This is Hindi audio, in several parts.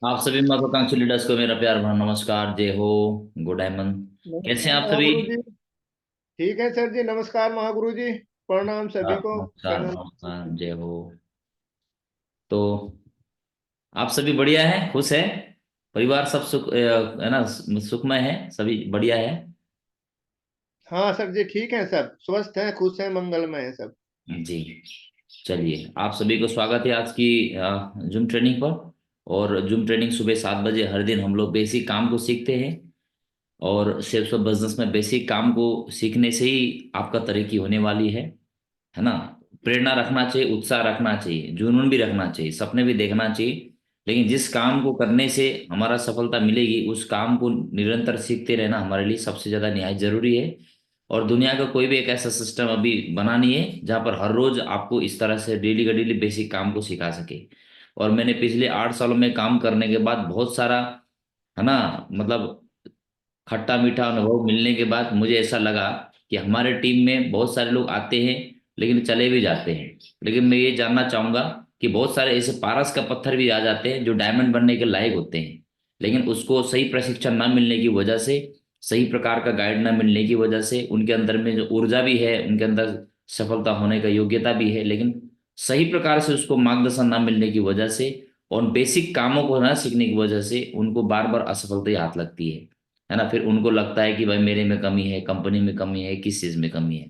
आप सभी महत्वाकांक्षी लीडर्स को मेरा प्यार भरा नमस्कार। जय हो। गुड हेमंत। कैसे हैं नमस्कार आप सभी? महागुरु जी। ठीक है सर जी, नमस्कार महागुरु जी। प्रणाम सभी को। नमस्कार चैनल। नमस्कार, जय हो। तो आप सभी बढ़िया हैं, खुश है? परिवार सब सुख है ना, सुखमय है, सभी बढ़िया है? हाँ सर जी, ठीक है, सब स्वस्थ हैं, खुश हैं, मंगलमय हैं सब। जी। चलिए, आप सभी को स्वागत है आज की जूम ट्रेनिंग पर। और जूम ट्रेनिंग सुबह 7 बजे हर दिन हम लोग बेसिक काम को सीखते हैं। और सेल्स ऑफ बिजनेस में बेसिक काम को सीखने से ही आपका तरक्की होने वाली है ना। प्रेरणा रखना चाहिए, उत्साह रखना चाहिए, जुनून भी रखना चाहिए, सपने भी देखना चाहिए। लेकिन जिस काम को करने से हमारा सफलता मिलेगी उस काम को निरंतर सीखते रहना हमारे लिए सबसे ज्यादा निहायत जरूरी है। और दुनिया का कोई भी एक ऐसा सिस्टम अभी बना नहीं है जहाँ पर हर रोज आपको इस तरह से डेली का डेली बेसिक काम को सिखा सके। और मैंने पिछले 8 सालों में काम करने के बाद बहुत सारा, है ना, मतलब खट्टा मीठा अनुभव मिलने के बाद मुझे ऐसा लगा कि हमारे टीम में बहुत सारे लोग आते हैं लेकिन चले भी जाते हैं। लेकिन मैं ये जानना चाहूंगा कि बहुत सारे ऐसे पारस का पत्थर भी आ जाते हैं जो डायमंड बनने के लायक होते हैं। लेकिन उसको सही प्रशिक्षण ना मिलने की वजह से, सही प्रकार का गाइड ना मिलने की वजह से, उनके अंदर में जो ऊर्जा भी है, उनके अंदर सफलता होने का योग्यता भी है, लेकिन सही प्रकार से उसको मार्गदर्शन ना मिलने की वजह से और बेसिक कामों को ना सीखने की वजह से उनको बार बार असफलता ही हाथ लगती है ना। फिर उनको लगता है कि भाई मेरे में कमी है, कंपनी में कमी है, किस चीज में कमी है।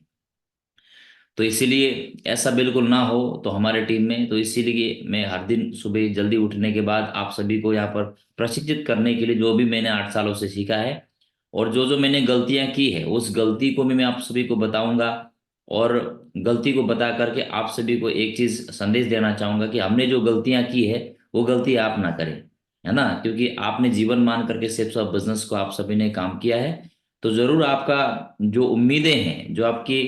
तो इसीलिए ऐसा बिल्कुल ना हो तो हमारे टीम में, तो इसीलिए मैं हर दिन सुबह जल्दी उठने के बाद आप सभी को यहाँ पर प्रशिक्षित करने के लिए जो भी मैंने 8 सालों से सीखा है और जो जो मैंने गलतियां की है उस गलती को भी मैं आप सभी को बताऊंगा। और गलती को बता करके आप सभी को एक चीज संदेश देना चाहूंगा कि हमने जो गलतियां की है वो गलती आप ना करें, है ना। क्योंकि आपने जीवन मान करके सेल्स ऑफ बिजनेस को आप सभी ने काम किया है, तो जरूर आपका जो उम्मीदें हैं, जो आपकी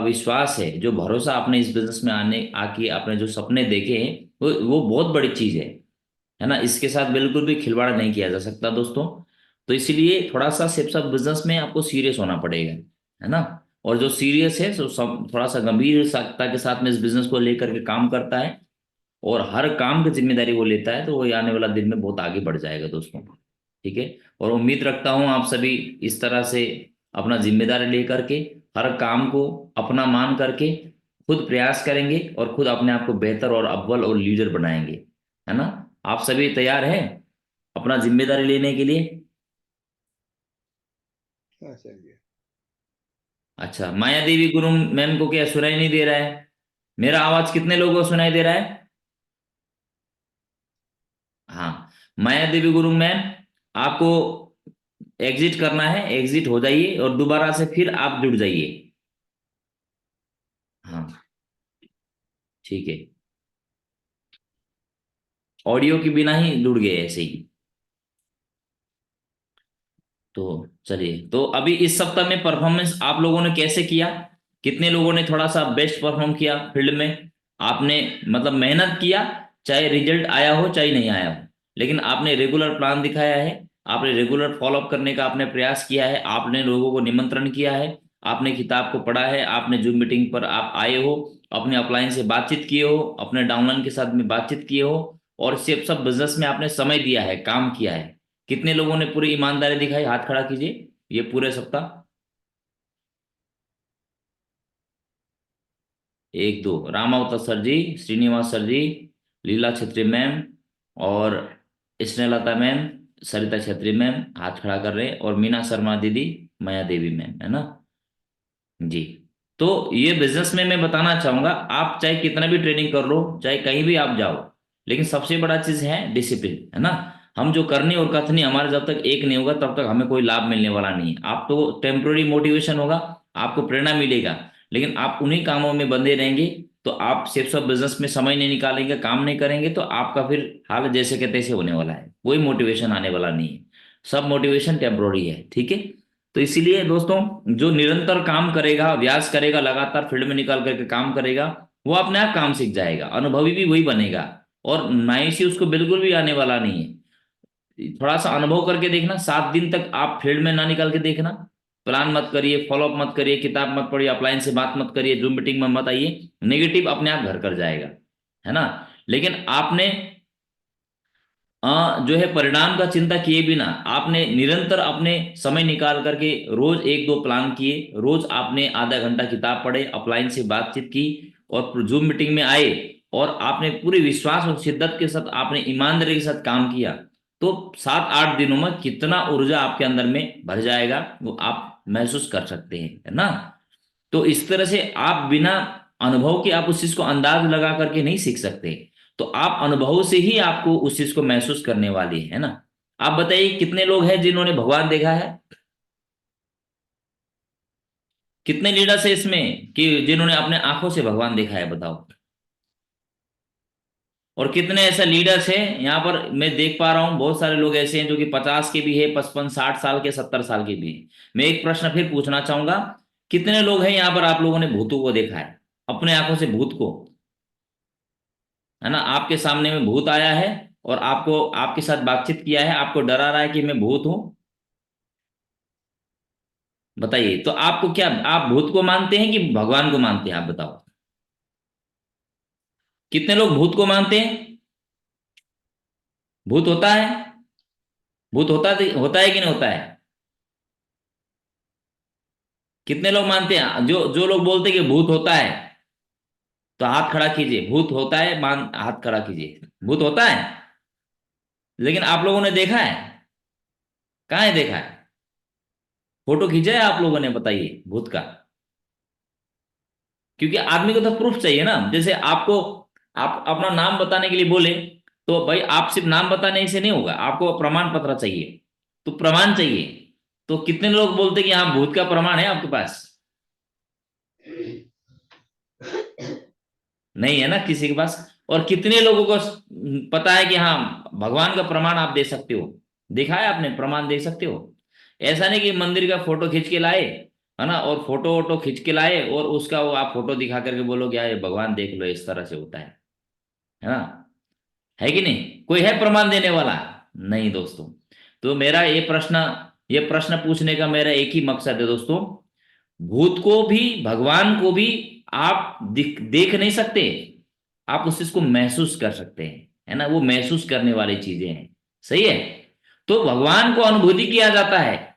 विश्वास है, जो भरोसा आपने इस बिजनेस में आने आके आपने जो सपने देखे हैं वो बहुत बड़ी चीज है ना। इसके साथ बिल्कुल भी खिलवाड़ नहीं किया जा सकता दोस्तों। तो इसीलिए थोड़ा सा सेल्स ऑफ बिजनेस में आपको सीरियस होना पड़ेगा, है ना। और जो सीरियस है सो सब थोड़ा सा गंभीरता के साथ में इस बिजनेस को लेकर के काम करता है और हर काम की जिम्मेदारी वो लेता है, तो वो आने वाला दिन में बहुत आगे बढ़ जाएगा दोस्तों। ठीक है। और उम्मीद रखता हूं आप सभी इस तरह से अपना जिम्मेदारी लेकर के हर काम को अपना मान करके खुद प्रयास करेंगे और खुद अपने आप को बेहतर और अव्वल और लीडर बनाएंगे, है ना। आप सभी तैयार हैं अपना जिम्मेदारी लेने के लिए? हाँ सर जी। अच्छा, माया देवी गुरु मैम को क्या सुनाई नहीं दे रहा है? मेरा आवाज कितने लोगों को सुनाई दे रहा है? हाँ। माया देवी गुरु मैम, आपको एग्जिट करना है, एग्जिट हो जाइए और दोबारा से फिर आप जुड़ जाइए। हाँ, ठीक है। ऑडियो के बिना ही जुड़ गए ऐसे ही। तो चलिए, तो अभी इस सप्ताह में परफॉर्मेंस आप लोगों ने कैसे किया? कितने लोगों ने थोड़ा सा बेस्ट परफॉर्म किया फील्ड में? आपने मतलब मेहनत किया, चाहे रिजल्ट आया हो चाहे नहीं आया हो, लेकिन आपने रेगुलर प्लान दिखाया है, आपने रेगुलर फॉलोअप करने का आपने प्रयास किया है, आपने लोगों को निमंत्रण किया है, आपने किताब को पढ़ा है, आपने जूम मीटिंग पर आप आए हो, अपने अपलाइन से बातचीत किए हो, अपने डाउनलाइन के साथ में बातचीत किए हो, और सिर्फ सब बिजनेस में आपने समय दिया है, काम किया है। कितने लोगों ने पूरी ईमानदारी दिखाई, हाथ खड़ा कीजिए ये पूरे सप्ताह। एक दो, रामावत सर जी, श्रीनिवास सर जी, लीला छेत्री मैम, और स्नेहलता मैम, सरिता छेत्री मैम हाथ खड़ा कर रहे हैं, और मीना शर्मा दीदी, माया देवी मैम, है ना। जी। तो ये बिजनेस में मैं बताना चाहूंगा, आप चाहे कितना भी ट्रेनिंग कर लो, चाहे कहीं भी आप जाओ, लेकिन सबसे बड़ा चीज है डिसिप्लिन, है ना। हम जो करनी और कथनी हमारे जब तक एक नहीं होगा तब तक हमें कोई लाभ मिलने वाला नहीं है। आप तो टेम्पोररी मोटिवेशन होगा, आपको प्रेरणा मिलेगा, लेकिन आप उन्हीं कामों में बंधे रहेंगे तो आप सिर्फ सब बिजनेस में समय नहीं निकालेंगे, काम नहीं करेंगे, तो आपका फिर हाल जैसे के तैसे होने वाला है, कोई मोटिवेशन आने वाला नहीं है। सब मोटिवेशन टेम्पोररी है, ठीक है। तो इसीलिए दोस्तों, जो निरंतर काम करेगा, अभ्यास करेगा, लगातार फील्ड में निकल करके काम करेगा, वो अपने आप काम सीख जाएगा, अनुभवी भी वही बनेगा। और नाइसी उसको बिल्कुल भी आने वाला नहीं है। थोड़ा सा अनुभव करके देखना, 7 दिन तक आप फील्ड में ना निकल के देखना, प्लान मत करिए, फॉलोअप मत करिए, किताब मत पढ़िए, अपलाइन से बात मत करिए, जूम मीटिंग में मत आइए, नेगेटिव अपने आप घर कर जाएगा, है ना। लेकिन आपने जो है परिणाम का चिंता किए बिना आपने निरंतर अपने समय निकाल करके रोज एक दो प्लान किए, रोज आपने आधा घंटा किताब पढ़े, अपलाइन से बातचीत की और जूम मीटिंग में आए और आपने पूरे विश्वास और शिद्दत के साथ आपने ईमानदारी के साथ काम किया, तो 7-8 दिनों में कितना ऊर्जा आपके अंदर में भर जाएगा वो आप महसूस कर सकते हैं, है ना। तो इस तरह से आप बिना अनुभव के आप उस चीज को अंदाज लगा करके नहीं सीख सकते। तो आप अनुभव से ही आपको उस चीज को महसूस करने वाली है ना। आप बताइए कितने लोग हैं जिन्होंने भगवान देखा है? कितने लीडर्स है इसमें कि जिन्होंने अपने आंखों से भगवान देखा है, बताओ। और कितने ऐसा लीडर्स हैं यहाँ पर, मैं देख पा रहा हूँ बहुत सारे लोग ऐसे हैं जो कि 50 के भी है, 55-60 साल के, 70 साल के भी हैं। मैं एक प्रश्न फिर पूछना चाहूंगा, कितने लोग हैं यहाँ पर आप लोगों ने भूतों को देखा है अपने आंखों से, भूत को, है ना। आपके सामने में भूत आया है और आपको आपके साथ बातचीत किया है, आपको डरा रहा है कि मैं भूत हूं। बताइए, तो आपको क्या, आप भूत को मानते हैं कि भगवान को मानते हैं, आप बताओ। कितने लोग भूत को मानते हैं? भूत होता है? भूत होता है कि नहीं होता है? कितने लोग मानते हैं? जो जो लोग बोलते हैं कि भूत होता है तो हाथ खड़ा कीजिए। भूत होता है, मान हाथ खड़ा कीजिए। भूत होता है, लेकिन आप लोगों ने देखा है? कहाँ है देखा है? फोटो खींचा है आप लोगों ने? बताइए भूत का। क्योंकि आदमी को तो प्रूफ चाहिए ना। जैसे आपको, आप अपना नाम बताने के लिए बोले तो भाई आप सिर्फ नाम बताने से नहीं होगा, आपको प्रमाण पत्र चाहिए। तो प्रमाण चाहिए। तो कितने लोग बोलते कि हाँ भूत का प्रमाण है आपके पास? नहीं है ना किसी के पास। और कितने लोगों को पता है कि हाँ भगवान का प्रमाण आप दे सकते हो? देखा है आपने? प्रमाण दे सकते हो। ऐसा नहीं कि मंदिर का फोटो खींच के लाए, है ना, और फोटो वोटो खींच के लाए और उसका वो आप फोटो दिखा करके बोलो कि यार ये भगवान देख लो इस तरह से होता है ना। है कि नहीं? कोई है प्रमाण देने वाला? नहीं दोस्तों। तो मेरा ये प्रश्न पूछने का मेरा एक ही मकसद है दोस्तों, भूत को भी भगवान को भी आप देख नहीं सकते, आप उस चीज को महसूस कर सकते हैं, है ना। वो महसूस करने वाली चीजें हैं, सही है। तो भगवान को अनुभूति किया जाता है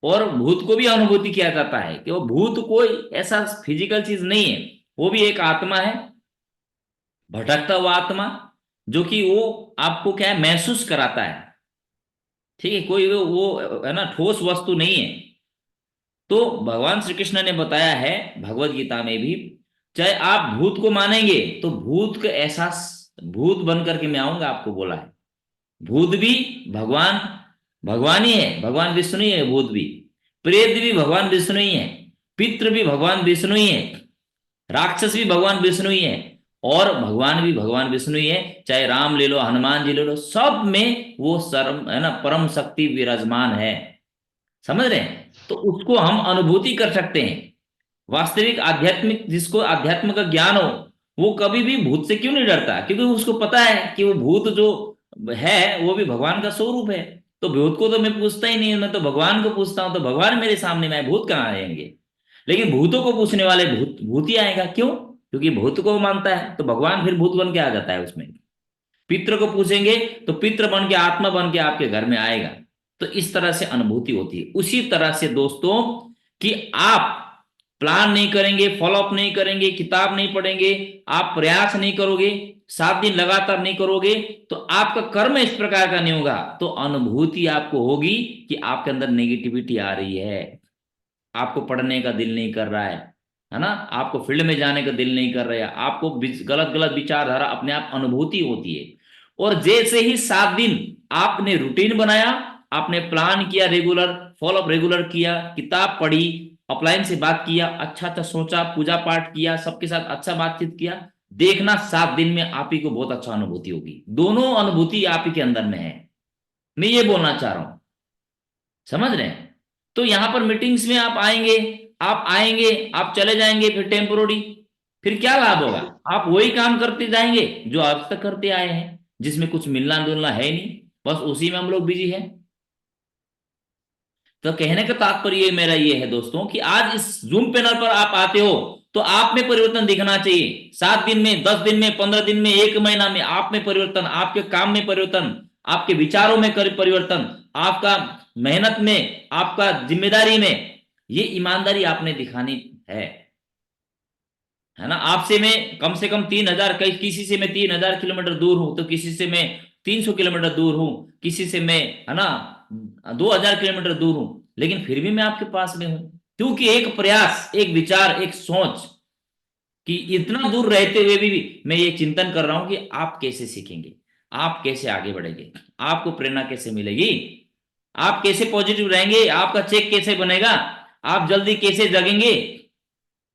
और भूत को भी अनुभूति किया जाता है कि वो भूत कोई ऐसा फिजिकल चीज नहीं है, वो भी एक आत्मा है, भटकता हुआ आत्मा, जो कि वो आपको क्या है, महसूस कराता है। ठीक है, कोई वो है ना ठोस वस्तु नहीं है। तो भगवान श्री कृष्ण ने बताया है भगवत गीता में भी, चाहे आप भूत को मानेंगे तो भूत का एहसास, भूत बन करके मैं आऊंगा आपको बोला है। भूत भी भगवान, भगवान ही है, भगवान विष्णु ही है भूत भी। प्रेत भी भगवान विष्णु ही है। पितृ भी भगवान विष्णु ही है। राक्षस भी भगवान विष्णु ही है। और भगवान भी भगवान विष्णु ही है। चाहे राम ले लो, हनुमान जी ले लो, सब में वो सर्व है ना परम शक्ति विराजमान है। समझ रहे हैं? तो उसको हम अनुभूति कर सकते हैं। वास्तविक आध्यात्मिक, जिसको आध्यात्म का ज्ञान हो, वो कभी भी भूत से क्यों नहीं डरता? क्योंकि उसको पता है कि वो भूत जो है वो भी भगवान का स्वरूप है। तो भूत को तो मैं पूछता ही नहीं, मैं तो भगवान को पूछता हूं। तो भगवान मेरे सामने में है, भूत कहाँ आएंगे? लेकिन भूतों को पूछने वाले भूत भूत ही आएगा। क्यों? क्योंकि भूत को वो मानता है, तो भगवान फिर भूत बन के आ जाता है उसमें। पितृ को पूछेंगे तो पितृ बन के, आत्मा बन के आपके घर में आएगा। तो इस तरह से अनुभूति होती है। उसी तरह से दोस्तों, कि आप प्लान नहीं करेंगे, फॉलो अप नहीं करेंगे, किताब नहीं पढ़ेंगे, आप प्रयास नहीं करोगे, 7 दिन लगातार नहीं करोगे, तो आपका कर्म इस प्रकार का नहीं होगा, तो अनुभूति आपको होगी कि आपके अंदर नेगेटिविटी आ रही है, आपको पढ़ने का दिल नहीं कर रहा है ना, आपको फील्ड में जाने का दिल नहीं कर रहा है, आपको गलत गलत विचारधारा अपने आप अनुभूति होती है। और जैसे ही 7 दिन आपने रूटीन बनाया, आपने प्लान किया, रेगुलर फॉलोअप रेगुलर किया, किताब पढ़ी, अपलाइन से बात किया, अच्छा अच्छा सोचा, पूजा पाठ किया, सबके साथ अच्छा बातचीत किया, देखना 7 दिन में आप ही को बहुत अच्छा अनुभूति होगी। दोनों अनुभूति आप ही के अंदर में है। मैं ये बोलना चाह रहा हूं, समझ रहे हैं? तो यहां पर मीटिंग्स में आप आएंगे, आप चले जाएंगे, फिर टेम्पोररी, फिर क्या लाभ होगा? आप वही काम करते जाएंगे जो आज तक करते आए हैं, जिसमें कुछ मिलना जुलना है नहीं, बस उसी में हम लोग बिजी हैं। तो कहने का तात्पर्य मेरा ये है दोस्तों, कि आज इस जूम पैनल पर आप आते हो तो आप में परिवर्तन दिखना चाहिए। 7 दिन में, 10 दिन में, 15 दिन में, 1 महीना में आप में परिवर्तन, आपके काम में परिवर्तन, आपके विचारों में परिवर्तन, आपका मेहनत में, आपका जिम्मेदारी में, ये ईमानदारी आपने दिखानी है ना। आपसे मैं कम से कम 3,000, कहीं किसी से मैं 3,000 किलोमीटर दूर हूं, तो किसी से मैं 300 किलोमीटर दूर हूं, किसी से मैं, है ना, 2,000 किलोमीटर दूर हूं, लेकिन फिर भी मैं आपके पास में हूं, क्योंकि एक प्रयास, एक विचार, एक सोच, कि इतना दूर रहते हुए भी मैं ये चिंतन कर रहा हूं कि आप कैसे सीखेंगे, आप कैसे आगे बढ़ेंगे, आपको प्रेरणा कैसे मिलेगी, आप कैसे पॉजिटिव रहेंगे, आपका चेक कैसे बनेगा, आप जल्दी कैसे जगेंगे,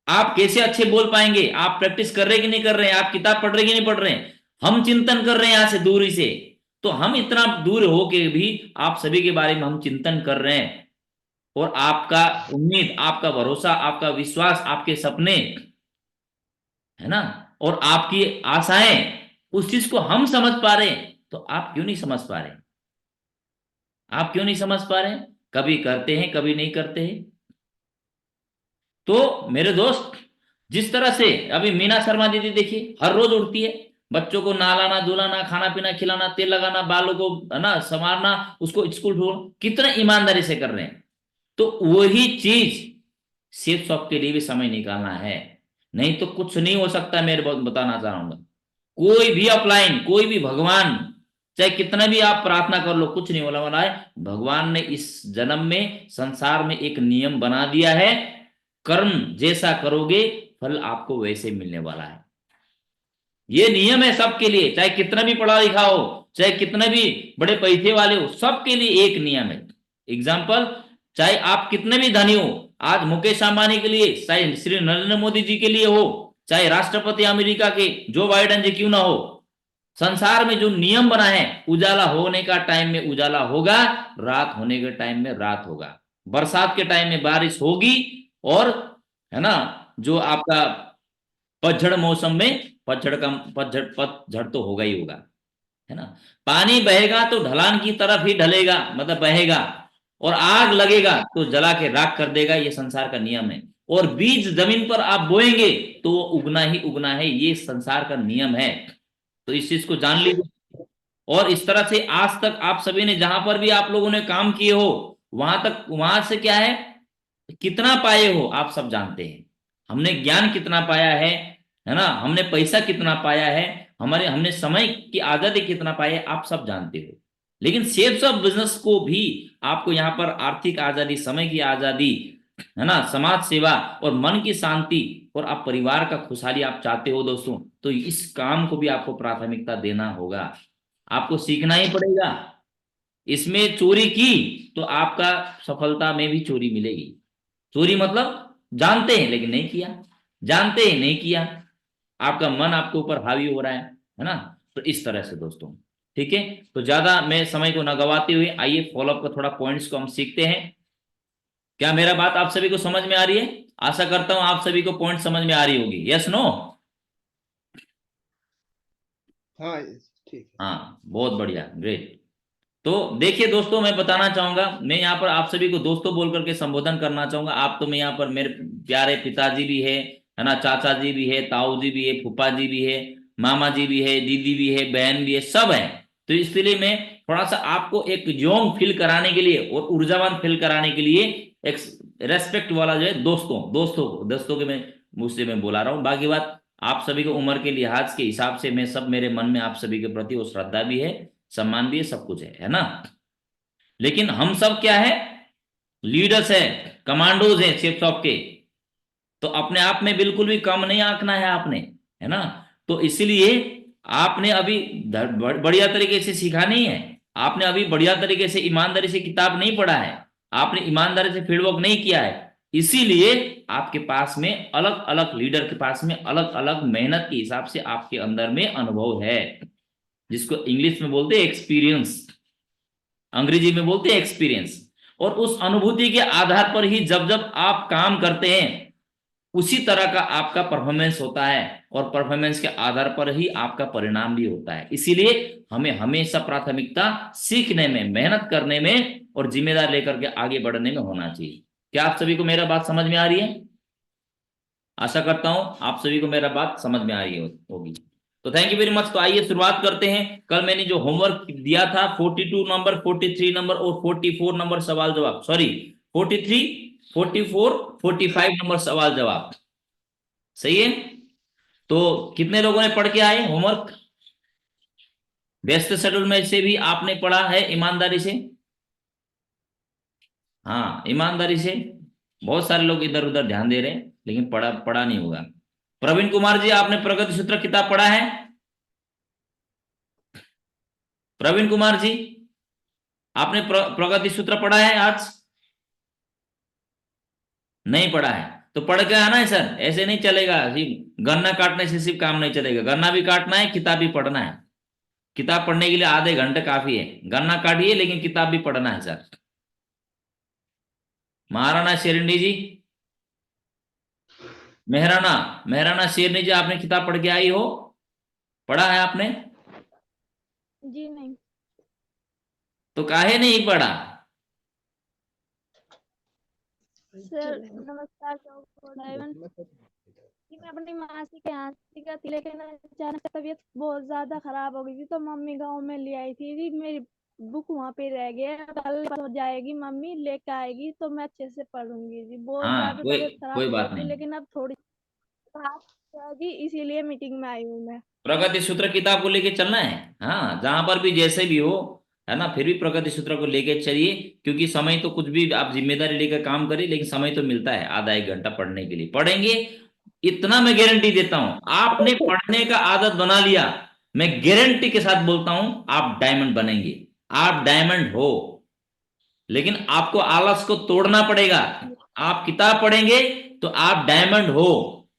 आप कैसे अच्छे बोल पाएंगे, आप प्रैक्टिस कर रहे कि नहीं कर रहे हैं, आप किताब पढ़ रहे कि नहीं पढ़ रहे हैं। हम चिंतन कर रहे हैं यहां से दूरी से, तो हम इतना दूर होके भी आप सभी के बारे में हम चिंतन कर रहे हैं, और आपका उम्मीद, आपका भरोसा, आपका विश्वास, आपके सपने, है ना, और आपकी आशाएं, उस चीज को हम समझ पा रहे हैं, तो आप क्यों नहीं समझ पा रहे, आप क्यों नहीं समझ पा रहे हैं? कभी करते हैं, कभी नहीं करते हैं। तो मेरे दोस्त, जिस तरह से अभी मीना शर्मा दीदी देखिए, हर रोज उठती है, बच्चों को नहलाना धुलाना, खाना पीना खिलाना, तेल लगाना, बालों को, है ना, संवारना, उसको स्कूल ढूंढ, कितना ईमानदारी से कर रहे हैं। तो वही चीज सेफ शॉप के लिए भी समय निकालना है, नहीं तो कुछ नहीं हो सकता। मेरे बहुत बताना चाहूंगा, कोई भी अपलाइन, कोई भी भगवान, चाहे कितना भी आप प्रार्थना कर लो, कुछ नहीं होने वाला है। भगवान ने इस जन्म में, संसार में एक नियम बना दिया है, कर्म जैसा करोगे फल आपको वैसे मिलने वाला है। ये नियम है सबके लिए, चाहे कितना भी पढ़ा लिखा हो, चाहे कितना भी बड़े पैसे वाले हो, सबके लिए एक नियम है। एग्जाम्पल, चाहे आप कितने भी धनी हो, आज मुकेश अंबानी के लिए, चाहे श्री नरेंद्र मोदी जी के लिए हो, चाहे राष्ट्रपति अमेरिका के जो बाइडेन जी क्यों ना हो, संसार में जो नियम बना है, उजाला होने का टाइम में उजाला होगा, रात होने के टाइम में रात होगा, बरसात के टाइम में बारिश होगी, और, है ना, जो आपका पतझड़ मौसम में, पतझड़ तो होगा ही होगा, है ना। पानी बहेगा तो ढलान की तरफ ही ढलेगा, मतलब बहेगा, और आग लगेगा तो जला के राख कर देगा, ये संसार का नियम है। और बीज जमीन पर आप बोएंगे तो वो उगना ही उगना है, ये संसार का नियम है। तो इस चीज को जान लीजिए। और इस तरह से आज तक आप सभी ने, जहां पर भी आप लोगों ने काम किए हो, वहां तक, वहां से क्या है, कितना पाए हो आप सब जानते हैं। हमने ज्ञान कितना पाया है ना, हमने पैसा कितना पाया है, हमारे, हमने समय की आजादी कितना पाई है, आप सब जानते हो। लेकिन सेल्स ऑफ बिजनेस को भी आपको यहाँ पर आर्थिक आजादी, समय की आजादी, है ना, समाज सेवा और मन की शांति, और आप परिवार का खुशहाली आप चाहते हो दोस्तों, तो इस काम को भी आपको प्राथमिकता देना होगा, आपको सीखना ही पड़ेगा। इसमें चोरी की तो आपका सफलता में भी चोरी मिलेगी। चोरी मतलब जानते हैं लेकिन नहीं किया, जानते हैं नहीं किया, आपका मन आपके ऊपर हावी हो रहा है ना। तो इस तरह से दोस्तों, ठीक है। तो ज्यादा मैं समय को न गवाते हुए आइए फॉलोअप का थोड़ा पॉइंट्स को हम सीखते हैं। क्या मेरा बात आप सभी को समझ में आ रही है? आशा करता हूं आप सभी को पॉइंट समझ में आ रही होगी। Yes no? हाँ, ठीक है। हाँ, बहुत बढ़िया, ग्रेट। तो देखिए दोस्तों, मैं बताना चाहूंगा, मैं यहाँ पर आप सभी को दोस्तों बोल करके संबोधन करना चाहूंगा। आप तो, मैं यहाँ पर, मेरे प्यारे पिताजी भी है ना, चाचा जी भी है, ताऊ जी भी है, फूफा जी भी है, मामा जी भी है, दीदी भी है, बहन भी है, सब है। तो इसलिए मैं थोड़ा सा आपको एक यंग फील कराने के लिए और ऊर्जावान फील कराने के लिए एक रेस्पेक्ट वाला जो है, दोस्तों दोस्तों दोस्तों के मैं मुझसे मैं बुला रहा हूँ। बाकी बात, आप सभी को उम्र के लिहाज के हिसाब से मैं सब, मेरे मन में आप सभी के प्रति वो श्रद्धा भी है, सम्मान भी है, सब कुछ है ना। लेकिन हम सब क्या है, लीडर्स है, कमांडोज है शेप शॉप के। तो अपने आप में बिल्कुल भी कम नहीं आंकना है आपने, है ना। तो इसलिए आपने अभी बढ़िया तरीके से सीखा नहीं है, आपने अभी बढ़िया तरीके से ईमानदारी से किताब नहीं पढ़ा है, आपने ईमानदारी से फील्ड वर्क नहीं किया है। इसीलिए आपके पास में, अलग अलग लीडर के पास में, अलग अलग मेहनत के हिसाब से आपके अंदर में अनुभव है, जिसको इंग्लिश में बोलते हैं एक्सपीरियंस, अंग्रेजी में बोलते हैं एक्सपीरियंस। और उस अनुभूति के आधार पर ही जब जब आप काम करते हैं, उसी तरह का आपका परफॉर्मेंस होता है, और परफॉर्मेंस के आधार पर ही आपका परिणाम भी होता है। इसीलिए हमें हमेशा प्राथमिकता सीखने में, मेहनत करने में और जिम्मेदार लेकर के आगे बढ़ने में होना चाहिए। क्या आप सभी को मेरा बात समझ में आ रही है? आशा करता हूं आप सभी को मेरा बात समझ में आ रही होगी। तो थैंक यू वेरी मच। तो आइए शुरुआत करते हैं। कल मैंने जो होमवर्क दिया था 42 नंबर, 43 नंबर और 44 नंबर सवाल जवाब, सॉरी 43, 44, 45 नंबर सवाल जवाब, सही है। तो कितने लोगों ने पढ़ के आए होमवर्क? व्यस्त शेड्यूल में से भी आपने पढ़ा है ईमानदारी से? हाँ ईमानदारी से। बहुत सारे लोग इधर उधर ध्यान दे रहे हैं लेकिन पढ़ा पढ़ा नहीं होगा। प्रवीण कुमार जी, आपने प्रगति सूत्र किताब पढ़ा है? प्रवीण कुमार जी, आपने प्रगति सूत्र पढ़ा है आज? नहीं पढ़ा है तो पढ़ के आना है सर, ऐसे नहीं चलेगा। सिर्फ गन्ना काटने से सिर्फ काम नहीं चलेगा, गन्ना भी काटना है, किताब भी पढ़ना है। किताब पढ़ने के लिए आधे घंटे काफी है, गन्ना काटिए लेकिन किताब भी पढ़ना है सर। महाराणा शेरनी जी, मेहराना मेहराना शेरनी जी, आपने किताब पढ़ के आई हो? पढ़ा है आपने? जी नहीं। तो काहे नहीं पढ़ा? सर नमस्कार कि मैं अपनी मासी के यहाँ से गई थी, लेकिन अचानक से तबीयत बहुत ज्यादा खराब हो गई थी, तो मम्मी गांव में ले आई थी जी। मेरी बुक वहाँ पे रह गया, कल हो जाएगी, मम्मी लेके आएगी तो मैं अच्छे से पढ़ूंगी जी। बहुत हाँ ज्यादा कोई तबीयत खराब कोई हो बात गई थी, नहीं। लेकिन अब थोड़ी राहत है जी, इसीलिए मीटिंग में आई हूँ मैं। प्रगति सूत्र किताब को लेके चलना है, हाँ जहां पर भी जैसे भी हो, है ना, फिर भी प्रगति सूत्र को लेके चलिए। क्योंकि समय तो कुछ भी आप जिम्मेदारी लेकर काम करिए, लेकिन समय तो मिलता है आधा एक घंटा पढ़ने के लिए, पढ़ेंगे। इतना मैं गारंटी देता हूं, आपने पढ़ने का आदत बना लिया, मैं गारंटी के साथ बोलता हूं आप डायमंड बनेंगे। आप डायमंड हो, लेकिन आपको आलस को तोड़ना पड़ेगा। आप किताब पढ़ेंगे तो आप डायमंड हो।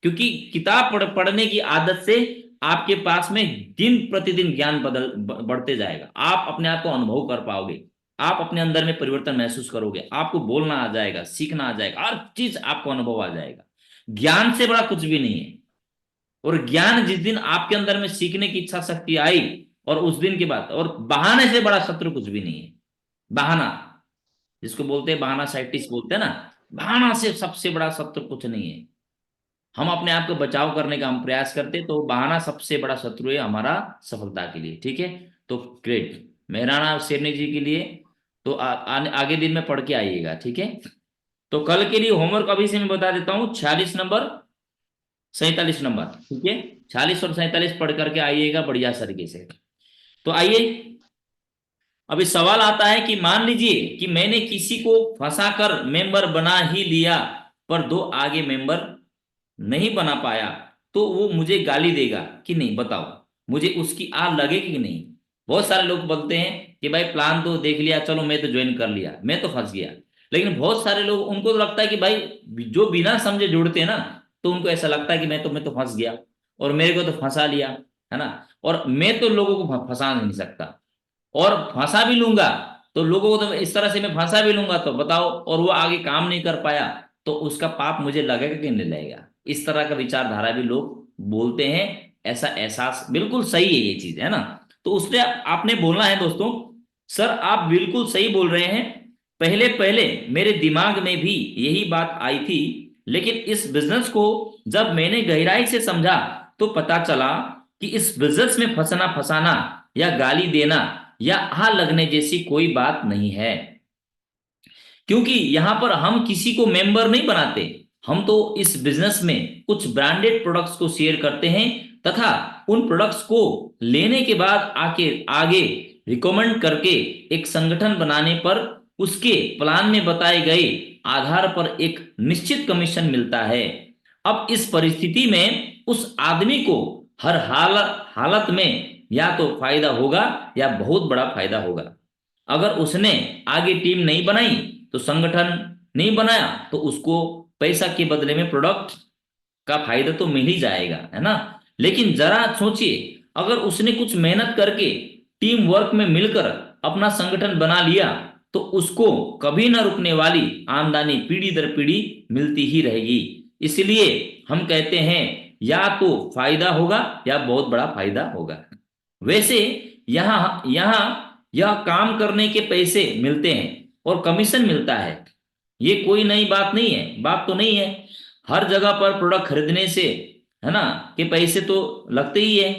क्योंकि किताब पढ़ने की आदत से आपके पास में दिन प्रतिदिन ज्ञान बढ़ते जाएगा। आप अपने आप को अनुभव कर पाओगे, आप अपने अंदर में परिवर्तन महसूस करोगे, आपको बोलना आ जाएगा, सीखना आ जाएगा, हर चीज आपको अनुभव आ जाएगा। ज्ञान से बड़ा कुछ भी नहीं है। और ज्ञान जिस दिन आपके अंदर में सीखने की इच्छा शक्ति आई, और उस दिन के बाद, और बहाने से बड़ा शत्रु कुछ भी नहीं है। बहाना जिसको बोलते हैं, बहाना साइंटिस्ट बोलते हैं ना, बहाना से सबसे बड़ा शत्रु कुछ नहीं है। हम अपने आप को बचाव करने का हम प्रयास करते, तो बहाना सबसे बड़ा शत्रु है हमारा सफलता के लिए, ठीक है। तो ग्रेट, मेहराना शेरनी जी के लिए तो आगे दिन में पढ़ के आइएगा, ठीक है। तो कल के लिए होमवर्क अभी से मैं बता देता हूँ, 46 नंबर, 47 नंबर, ठीक है। 46 और 47 पढ़ करके आइएगा बढ़िया तरीके से। तो आइए, अभी सवाल आता है कि मान लीजिए कि मैंने किसी को फंसाकर मेंबर बना ही लिया, पर दो आगे मेंबर नहीं बना पाया, तो वो मुझे गाली देगा कि नहीं, बताओ। मुझे उसकी आग लगेगी कि नहीं? बहुत सारे लोग बोलते हैं कि भाई प्लान तो देख लिया, चलो मैं तो ज्वाइन कर लिया, मैं तो फंस गया। लेकिन बहुत सारे लोग, उनको तो लगता है कि भाई जो बिना समझे जुड़ते हैं ना, तो उनको ऐसा लगता है कि मैं तो फंस गया और मेरे को तो फंसा लिया, है ना। और मैं तो लोगों को फंसा नहीं सकता, और फंसा भी लूंगा तो लोगों को तो इस तरह से मैं फंसा भी लूंगा, तो बताओ, और वो आगे काम नहीं कर पाया तो उसका पाप मुझे लगेगा कि नहीं लगेगा? इस तरह का विचारधारा भी लोग बोलते हैं। ऐसा एहसास बिल्कुल सही है, ये चीज है ना। तो उसने आपने बोलना है दोस्तों, सर आप बिल्कुल सही बोल रहे हैं, पहले पहले मेरे दिमाग में भी यही बात आई थी, लेकिन इस बिजनेस को जब मैंने गहराई से समझा तो पता चला कि इस बिजनेस में फंसना फंसाना या गाली देना या आग लगने जैसी कोई बात नहीं है। क्योंकि यहां पर हम किसी को मेंबर नहीं बनाते, हम तो इस बिजनेस में कुछ ब्रांडेड प्रोडक्ट्स को शेयर करते हैं, तथा उन प्रोडक्ट्स को लेने के बाद आके आगे रिकमेंड करके एक संगठन बनाने पर उसके प्लान में बताए गए आधार पर एक निश्चित कमीशन मिलता है। अब इस परिस्थिति में उस आदमी को हर हालत में या तो फायदा होगा या बहुत बड़ा फायदा होगा। अगर उसने आगे टीम नहीं बनाई तो संगठन नहीं बनाया, तो उसको पैसा के बदले में प्रोडक्ट का फायदा तो मिल ही जाएगा, है ना। लेकिन जरा सोचिए, अगर उसने कुछ मेहनत करके टीम वर्क में मिलकर अपना संगठन बना लिया, तो उसको कभी ना रुकने वाली आमदनी पीढ़ी दर पीढ़ी मिलती ही रहेगी। इसलिए हम कहते हैं या तो फायदा होगा या बहुत बड़ा फायदा होगा। वैसे यहाँ यहाँ यह काम करने के पैसे मिलते हैं और कमीशन मिलता है, ये कोई नई बात नहीं है, बात तो नहीं है। हर जगह पर प्रोडक्ट खरीदने से, है ना, के पैसे तो लगते ही है।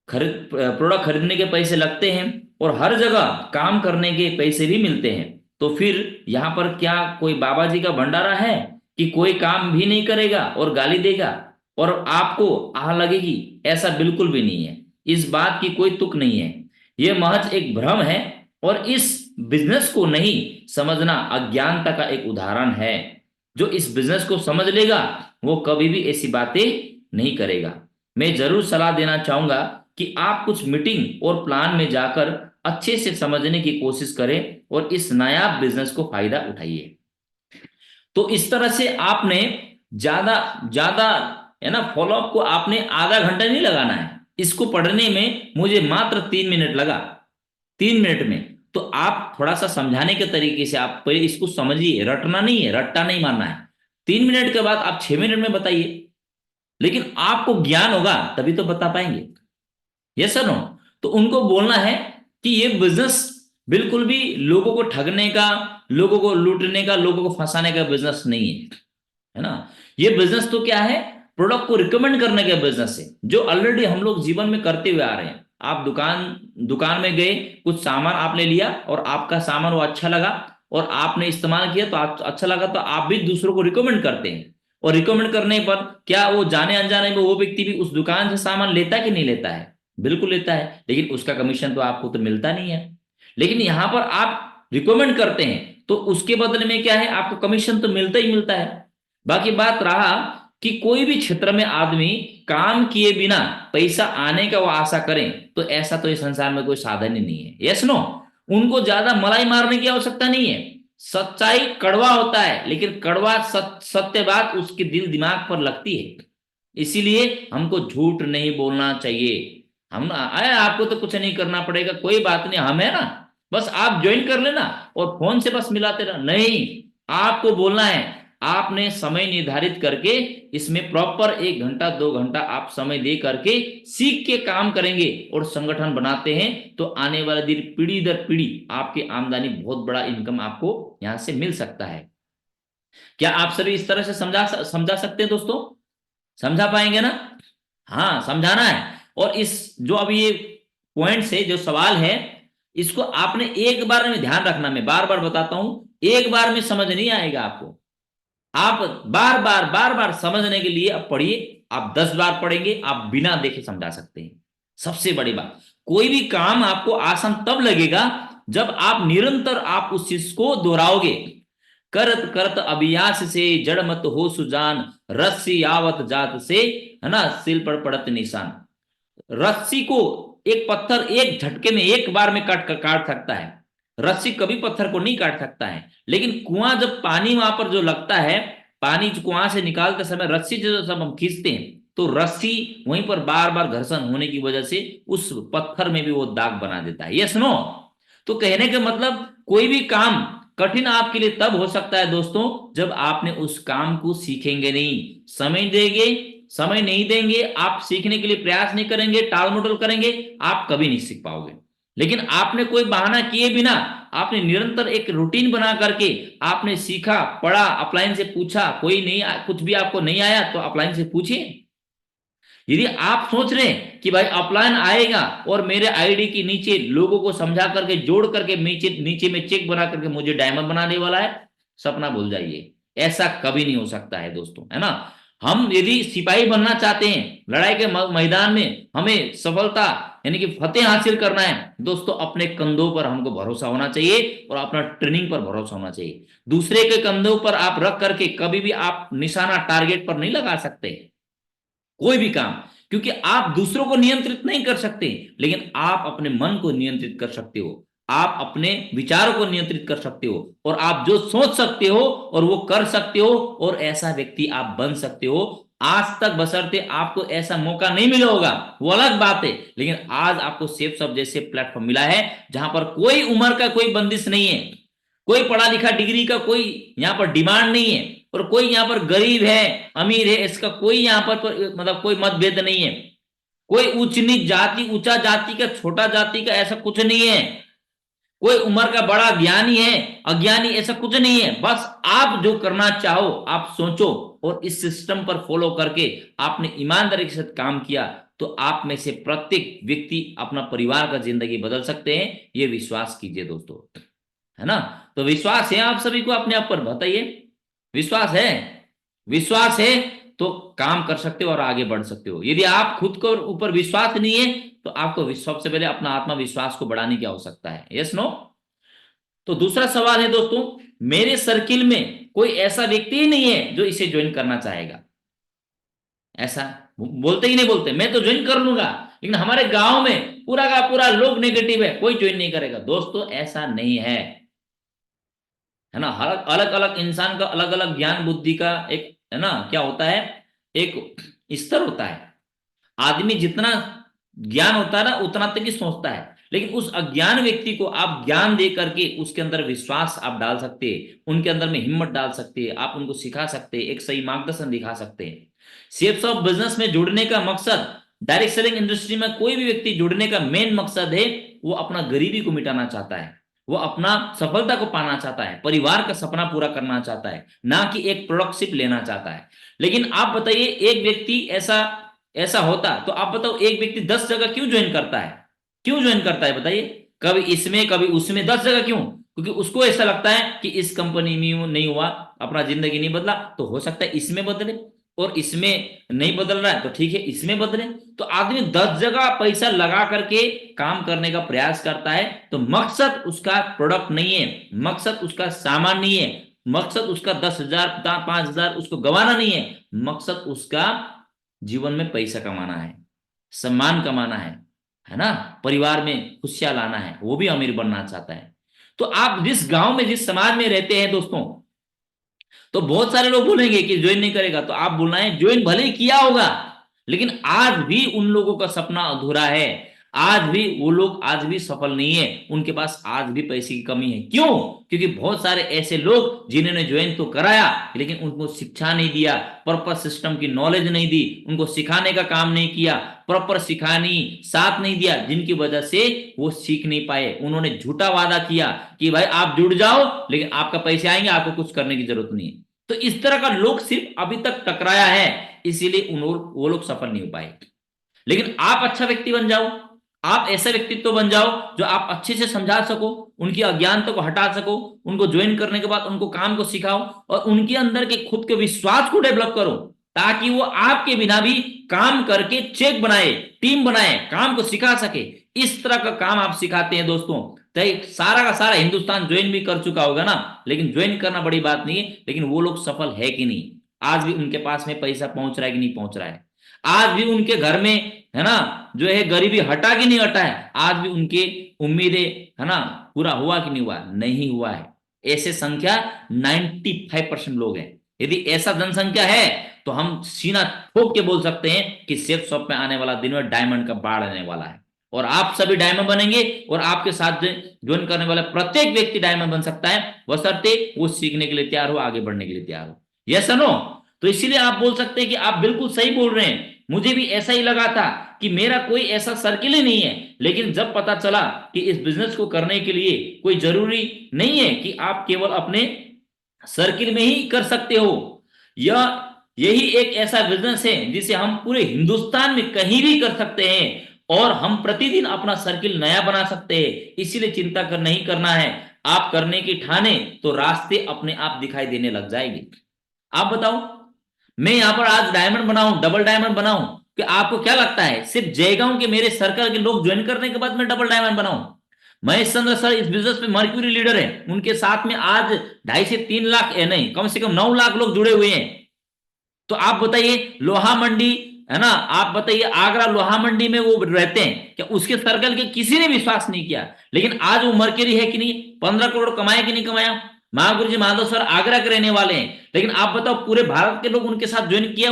प्रोडक्ट खरीदने के पैसे लगते हैं और हर जगह काम करने के पैसे भी मिलते हैं, तो फिर यहाँ पर क्या कोई बाबा जी का भंडारा है कि कोई काम भी नहीं करेगा और गाली देगा और आपको आह लगेगी? ऐसा बिल्कुल भी नहीं है, इस बात की कोई तुक नहीं है। यह महज एक भ्रम है और इस बिजनेस को नहीं समझना अज्ञानता का एक उदाहरण है। जो इस बिजनेस को समझ लेगा वो कभी भी ऐसी बातें नहीं करेगा। मैं जरूर सलाह देना चाहूंगा कि आप कुछ मीटिंग और प्लान में जाकर अच्छे से समझने की कोशिश करें और इस नायाब बिजनेस को फायदा उठाइए। तो इस तरह से आपने ज्यादा ज्यादा है ना, फॉलोअप को आपने आधा घंटा नहीं लगाना है। इसको पढ़ने में मुझे मात्र 3 मिनट लगा। 3 मिनट में तो आप थोड़ा सा समझाने के तरीके से आप पहले इसको समझिए, रटना नहीं है, रट्टा नहीं मारना है। 3 मिनट के बाद आप 6 मिनट में बताइए, लेकिन आपको ज्ञान होगा तभी तो बता पाएंगे। Yes sir no? तो उनको बोलना है कि ये बिजनेस बिल्कुल भी लोगों को ठगने का, लोगों को लूटने का, लोगों को फंसाने का बिजनेस नहीं है ना। ये बिजनेस तो क्या है, प्रोडक्ट को रिकमेंड करने का बिजनेस है, जो ऑलरेडी हम लोग जीवन में करते हुए आ रहे हैं। आप दुकान में गए, कुछ सामान आपने लिया और आपका सामान वो अच्छा लगा और आपने इस्तेमाल किया तो आप अच्छा लगा, तो आप भी दूसरों को रिकमेंड करते हैं। और रिकमेंड करने पर क्या वो जाने अनजाने में वो व्यक्ति भी उस दुकान से सामान लेता है कि नहीं लेता है? बिल्कुल लेता है, लेकिन उसका कमीशन तो आपको तो मिलता नहीं है। लेकिन यहां पर आप रिकमेंड करते हैं तो उसके बदले में क्या है, आपको कमीशन तो मिलता ही मिलता है। बाकी बात रहा कि कोई भी क्षेत्र में आदमी काम किए बिना पैसा आने का वो आशा करें, तो ऐसा तो इस संसार में कोई साधन ही नहीं है। Yes no? उनको ज्यादा मलाई मारने की आवश्यकता नहीं है। सच्चाई कड़वा होता है, लेकिन कड़वा सत्य बात उसके दिल दिमाग पर लगती है। इसीलिए हमको झूठ नहीं बोलना चाहिए। हम आए, आपको तो कुछ नहीं करना पड़ेगा, कोई बात नहीं, हम है ना, बस आप ज्वाइन कर लेना और फोन से बस मिलाते रहना। नहीं, आपको बोलना है। आपने समय निर्धारित करके इसमें प्रॉपर 1 घंटा 2 घंटा आप समय दे करके सीख के काम करेंगे और संगठन बनाते हैं, तो आने वाले दिन पीढ़ी दर पीढ़ी आपकी आमदनी, बहुत बड़ा इनकम आपको यहां से मिल सकता है। क्या आप सभी इस तरह से समझा सकते हैं दोस्तों? समझा पाएंगे ना? हाँ, समझाना है। और इस जो अभी ये पॉइंट्स है, जो सवाल है, इसको आपने एक बार में ध्यान रखना। मैं बार बार बताता हूं, एक बार में समझ नहीं आएगा आपको। आप बार बार समझने के लिए अब पढ़िए। आप 10 बार पढ़ेंगे, आप बिना देखे समझा सकते हैं। सबसे बड़ी बात, कोई भी काम आपको आसान तब लगेगा जब आप निरंतर आप उस चीज को दोहराओगे। करत करत अभ्यास से जड़ मत हो सुजान, रस्सी आवत जात से, है ना, सिल पर पड़त निशान। रस्सी को एक पत्थर एक झटके में, एक बार में काट सकता है। रस्सी कभी पत्थर को नहीं काट सकता है। लेकिन कुआं, जब पानी वहां पर जो लगता है, पानी कुआं से निकालते समय रस्सी जो सब हम खींचते हैं, तो रस्सी वहीं पर बार बार घर्षण होने की वजह से उस पत्थर में भी वो दाग बना देता है। Yes no? तो कहने का मतलब, कोई भी काम कठिन आपके लिए तब हो सकता है दोस्तों, जब आपने उस काम को सीखेंगे नहीं, समय नहीं देंगे, आप सीखने के लिए प्रयास नहीं करेंगे, टाल मटोल करेंगे, आप कभी नहीं सीख पाओगे। लेकिन आपने कोई बहाना किए बिना, आपने निरंतर एक रूटीन बना करके आपने सीखा, पढ़ा, अपलाइन से पूछा, कोई नहीं, कुछ भी आपको नहीं आया तो अपलाइन से पूछिए। यदि आप सोच रहे हैं कि भाई अपलाइन आएगा और मेरे आईडी के नीचे लोगों को समझा करके, जोड़ करके नीचे नीचे में चेक बना करके मुझे डायमंड बनाने वाला है, सपना भूल जाइए। ऐसा कभी नहीं हो सकता है दोस्तों, है ना। हम यदि सिपाही बनना चाहते हैं, लड़ाई के मैदान में हमें सफलता यानी कि फतेह हासिल करना है दोस्तों, अपने कंधों पर हमको भरोसा होना चाहिए और अपना ट्रेनिंग पर भरोसा होना चाहिए। दूसरे के कंधों पर आप रख करके कभी भी आप निशाना टारगेट पर नहीं लगा सकते कोई भी काम, क्योंकि आप दूसरों को नियंत्रित नहीं कर सकते, लेकिन आप अपने मन को नियंत्रित कर सकते हो, आप अपने विचारों को नियंत्रित कर सकते हो, और आप जो सोच सकते हो और वो कर सकते हो, और ऐसा व्यक्ति आप बन सकते हो। आज तक बशर्ते आपको ऐसा मौका नहीं मिला होगा, वो अलग बात है, लेकिन आज आपको सेफ सब जैसे प्लेटफॉर्म मिला है, जहां पर कोई उम्र का कोई बंदिश नहीं है, कोई पढ़ा लिखा डिग्री का कोई यहाँ पर डिमांड नहीं है, और कोई यहाँ पर गरीब है अमीर है इसका कोई यहाँ पर मतलब कोई मतभेद नहीं है। कोई उच्च नीच जाति, ऊंचा जाति का, छोटा जाति का, ऐसा कुछ नहीं है। कोई उम्र का बड़ा ज्ञानी है, अज्ञानी, ऐसा कुछ नहीं है। बस आप जो करना चाहो आप सोचो और इस सिस्टम पर फॉलो करके आपने ईमानदारी के साथ काम किया तो आप में से प्रत्येक व्यक्ति अपना परिवार का जिंदगी बदल सकते हैं। ये विश्वास कीजिए दोस्तों, है ना। तो विश्वास है आप सभी को अपने आप पर, बताइए विश्वास है? विश्वास है तो काम कर सकते हो और आगे बढ़ सकते हो। यदि आप खुद को ऊपर विश्वास नहीं है तो आपको सबसे पहले अपना आत्मविश्वास को बढ़ाने की आवश्यकता है। Yes no? तो दूसरा सवाल है दोस्तों, मेरे सर्किल में कोई ऐसा व्यक्ति ही नहीं है जो इसे ज्वाइन करना चाहेगा। ऐसा बोलते ही नहीं, बोलते मैं तो ज्वाइन कर लूंगा, लेकिन हमारे गांव में पूरा का पूरा लोग नेगेटिव है, कोई ज्वाइन नहीं करेगा। दोस्तों ऐसा नहीं है ना। हर अलग अलग इंसान का अलग अलग ज्ञान बुद्धि का एक, है ना, क्या होता है, एक स्तर होता है। आदमी जितना ज्ञान होता है ना उतना तक ही सोचता है, लेकिन उस अज्ञान व्यक्ति को आप ज्ञान दे करके उसके अंदर विश्वास आप डाल सकते हैं, उनके अंदर में हिम्मत डाल सकते हैं, आप उनको सिखा सकते हैं, एक सही मार्गदर्शन दिखा सकते हैं। शेप्स ऑफ बिजनेस में जुड़ने का मकसद, डायरेक्ट सेलिंग इंडस्ट्री में कोई भी व्यक्ति जुड़ने का मेन मकसद है वो अपना गरीबी को मिटाना चाहता है, वो अपना सफलता को पाना चाहता है, परिवार का सपना पूरा करना चाहता है, ना कि एक प्रोडक्टशिप लेना चाहता है। लेकिन आप बताइए एक व्यक्ति ऐसा ऐसा होता तो आप बताओ एक व्यक्ति 10 जगह क्यों ज्वाइन करता है? क्यों ज्वाइन करता है बताइए? कभी इसमें कभी उसमें, 10 जगह क्यों? क्योंकि उसको ऐसा लगता है कि इस कंपनी में नहीं हुआ, अपना जिंदगी नहीं बदला, तो हो सकता है इसमें बदले, और इसमें नहीं बदल रहा है तो ठीक है इसमें बदले। तो आदमी 10 जगह पैसा लगा करके काम करने का प्रयास करता है, तो मकसद उसका प्रोडक्ट नहीं है, मकसद उसका सामान नहीं है, मकसद उसका 10,000 5,000 उसको गंवाना नहीं है, मकसद उसका जीवन में पैसा कमाना है, सम्मान कमाना है ना, परिवार में खुशियां लाना है, वो भी अमीर बनना चाहता है। तो आप जिस गांव में जिस समाज में रहते हैं दोस्तों, तो बहुत सारे लोग बोलेंगे कि ज्वाइन नहीं करेगा, तो आप बोलना है ज्वाइन भले ही किया होगा, लेकिन आज भी उन लोगों का सपना अधूरा है, आज भी वो लोग आज भी सफल नहीं है, उनके पास आज भी पैसे की कमी है। क्यों? क्योंकि बहुत सारे ऐसे लोग जिन्होंने ज्वाइन तो कराया लेकिन उनको शिक्षा नहीं दिया, प्रॉपर सिस्टम की नॉलेज नहीं दी, उनको सिखाने का काम नहीं किया, प्रॉपर सिखानी साथ नहीं दिया, जिनकी वजह से वो सीख नहीं पाए। उन्होंने झूठा वादा किया कि भाई आप जुड़ जाओ लेकिन आपका पैसे आएंगे, आपको कुछ करने की जरूरत नहीं है। तो इस तरह का लोग सिर्फ अभी तक टकराया है, इसीलिए वो लोग सफल नहीं हो पाए। लेकिन आप अच्छा व्यक्ति बन जाओ, आप ऐसा व्यक्तित्व बन जाओ जो आप अच्छे से समझा सको, उनकी अज्ञानता को हटा सको, उनको ज्वाइन करने के बाद उनको काम को सिखाओ और उनके अंदर के खुद के विश्वास को डेवलप करो, ताकि वो आपके बिना भी काम करके चेक बनाए, टीम बनाए, काम को सिखा सके। इस तरह का काम आप सिखाते हैं दोस्तों, तो सारा का सारा हिंदुस्तान ज्वाइन भी कर चुका होगा ना, लेकिन ज्वाइन करना बड़ी बात नहीं है, लेकिन वो लोग सफल है कि नहीं, आज भी उनके पास में पैसा पहुंच रहा है कि नहीं पहुंच रहा है, आज भी उनके घर में, है ना, जो है गरीबी हटा कि नहीं हटा है, आज भी उनके उम्मीदें, है ना, पूरा हुआ कि नहीं हुआ? नहीं हुआ है। ऐसे संख्या 95% लोग हैं। यदि ऐसा जनसंख्या है तो हम सीना ठोक के बोल सकते हैं कि सेफ शॉप में आने वाला दिन में डायमंड का बाढ़ आने वाला है, और आप सभी डायमंड बनेंगे, और आपके साथ ज्वाइन करने वाला प्रत्येक व्यक्ति डायमंड बन सकता है, बशर्ते वो सीखने के लिए तैयार हो, आगे बढ़ने के लिए तैयार हो। Yes no? तो इसीलिए आप बोल सकते हैं कि आप बिल्कुल सही बोल रहे हैं, मुझे भी ऐसा ही लगा था कि मेरा कोई ऐसा सर्किल ही नहीं है, लेकिन जब पता चला कि इस बिजनेस को करने के लिए कोई जरूरी नहीं है कि आप केवल अपने सर्किल में ही कर सकते हो, यही एक ऐसा बिजनेस है जिसे हम पूरे हिंदुस्तान में कहीं भी कर सकते हैं, और हम प्रतिदिन अपना सर्किल नया बना सकते हैं। इसीलिए चिंता नहीं करना है, आप करने की ठाने तो रास्ते अपने आप दिखाई देने लग जाएंगे। आप बताओ, मैं यहां पर आज डायमंड बनाऊं, डबल डायमंड बनाऊं, कि आपको क्या लगता है सिर्फ जयगांव के मेरे सर्कल के लोग ज्वाइन करने के बाद मैं डबल डायमंड बनाऊं? महेश चंद्र सर इस बिजनेस में मर्क्यूरी लीडर है, उनके साथ में आज 2.5 से 3 लाख नहीं, कम से कम 9 लाख लोग जुड़े हुए हैं। तो आप बताइए लोहा मंडी, है ना, आप बताइए आगरा लोहा मंडी में वो रहते हैं, क्या उसके सर्कल के किसी ने विश्वास नहीं किया? लेकिन आज वो मर्क्यूरी है कि नहीं, 15 करोड़ कमाया कि नहीं कमाया? महागुरु जी माधव सर आगरा के रहने वाले हैं, लेकिन आप बताओ पूरे भारत के लोग उनके साथ ज्वाइन किया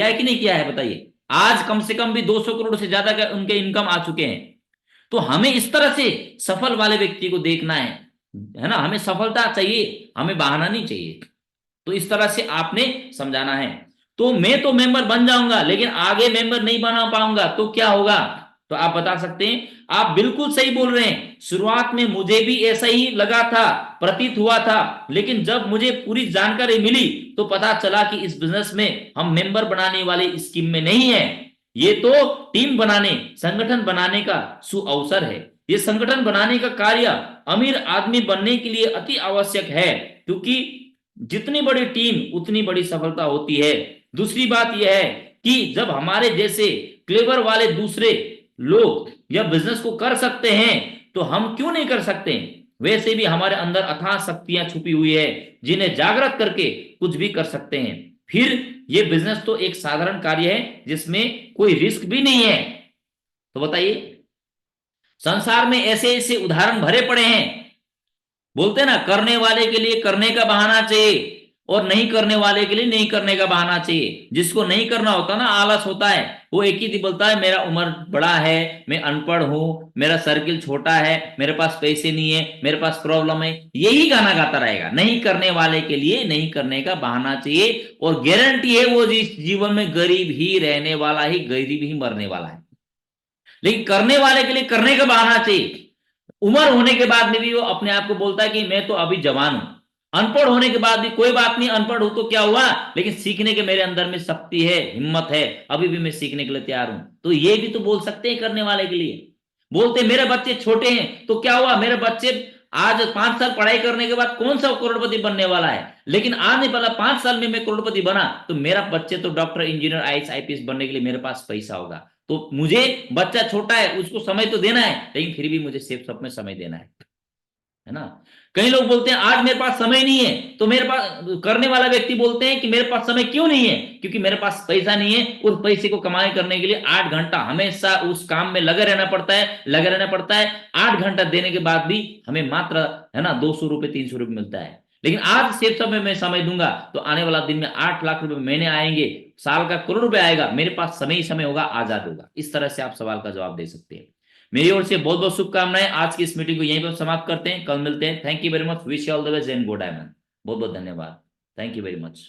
है कि नहीं किया है? बताइए, आज कम से कम भी 200 करोड़ से ज्यादा का उनके इनकम आ चुके हैं। तो हमें इस तरह से सफल वाले व्यक्ति को देखना है ना, हमें सफलता चाहिए, हमें बहाना नहीं चाहिए। तो इस तरह से आपने समझाना है। तो मैं तो मेंबर बन जाऊंगा लेकिन आगे मेंबर नहीं बना पाऊंगा तो क्या होगा? तो आप बता सकते हैं? आप बिल्कुल सही बोल रहे हैं, शुरुआत में मुझे भी ऐसा ही लगा था, प्रतीत हुआ था, लेकिन जब मुझे पूरी जानकारी मिली तो पता चला कि इस बिजनेस में हम मेंबर बनाने वाले स्कीम में नहीं है, ये तो टीम बनाने, संगठन बनाने का सुअवसर है। ये संगठन बनाने का कार्य अमीर आदमी बनने के लिए अति आवश्यक है, क्योंकि जितनी बड़ी टीम उतनी बड़ी सफलता होती है। दूसरी बात यह है कि जब हमारे जैसे क्लेवर वाले दूसरे लोग यह बिजनेस को कर सकते हैं तो हम क्यों नहीं कर सकते? वैसे भी हमारे अंदर अथाह शक्तियां छुपी हुई है जिन्हें जागृत करके कुछ भी कर सकते हैं। फिर ये बिजनेस तो एक साधारण कार्य है जिसमें कोई रिस्क भी नहीं है। तो बताइए, संसार में ऐसे ऐसे उदाहरण भरे पड़े हैं। बोलते हैं ना, करने वाले के लिए करने का बहाना चाहिए और नहीं करने वाले के लिए नहीं करने का बहाना चाहिए। जिसको नहीं करना होता ना, आलस होता है, वो एक ही बोलता है मेरा उम्र बड़ा है, मैं अनपढ़ हूं, मेरा सर्किल छोटा है, मेरे पास पैसे नहीं है, मेरे पास प्रॉब्लम है, यही गाना गाता रहेगा। नहीं करने वाले के लिए नहीं करने का बहाना चाहिए, और गारंटी है वो जीवन में गरीब ही रहने वाला ही, गरीब ही मरने वाला है। लेकिन करने वाले के लिए करने का बहाना चाहिए। उम्र होने के बाद में भी वो अपने आप को बोलता है कि मैं तो अभी जवान हूं। अनपढ़ होने के बाद भी कोई बात नहीं, अनपढ़ हूं तो क्या हुआ, लेकिन सीखने के मेरे अंदर में शक्ति है, हिम्मत है, अभी भी मैं सीखने के लिए तैयार हूं। तो ये भी तो बोल सकते हैं करने वाले के लिए। बोलते मेरे बच्चे छोटे हैं तो क्या हुआ, मेरे बच्चे आज 5 साल पढ़ाई करने के बाद कौन सा करोड़पति बनने वाला है, लेकिन आज नहीं पहला 5 साल में मैं करोड़पति बना तो मेरा बच्चे तो डॉक्टर, इंजीनियर, आईएएस, आईपीएस बनने के लिए मेरे पास पैसा होगा। तो मुझे, बच्चा छोटा है उसको समय तो देना है, लेकिन फिर भी मुझे सेफ सब में समय देना है ना। कई लोग बोलते हैं आज मेरे पास समय नहीं है, तो मेरे पास करने वाला व्यक्ति बोलते हैं कि मेरे पास समय क्यों नहीं है, क्योंकि मेरे पास पैसा नहीं है। उस पैसे को कमाई करने के लिए 8 घंटा हमेशा उस काम में लगे रहना पड़ता है, लगे रहना पड़ता है। 8 घंटा देने के बाद भी हमें मात्र, है ना, 200 रुपए 300 रुपए मिलता है। लेकिन आज सेफ समय में समय दूंगा तो आने वाला दिन में 8 लाख रुपए महीने आएंगे, साल का करोड़ रुपए आएगा, मेरे पास समय ही समय होगा, आजाद होगा। इस तरह से आप सवाल का जवाब दे सकते हैं। मेरी ओर से बहुत बहुत शुभकामनाएं। आज की इस मीटिंग को यहीं पर समाप्त करते हैं, कल मिलते हैं। Thank you very much, wish you all the best and good diamond. बहुत बहुत धन्यवाद, थैंक यू वेरी मच।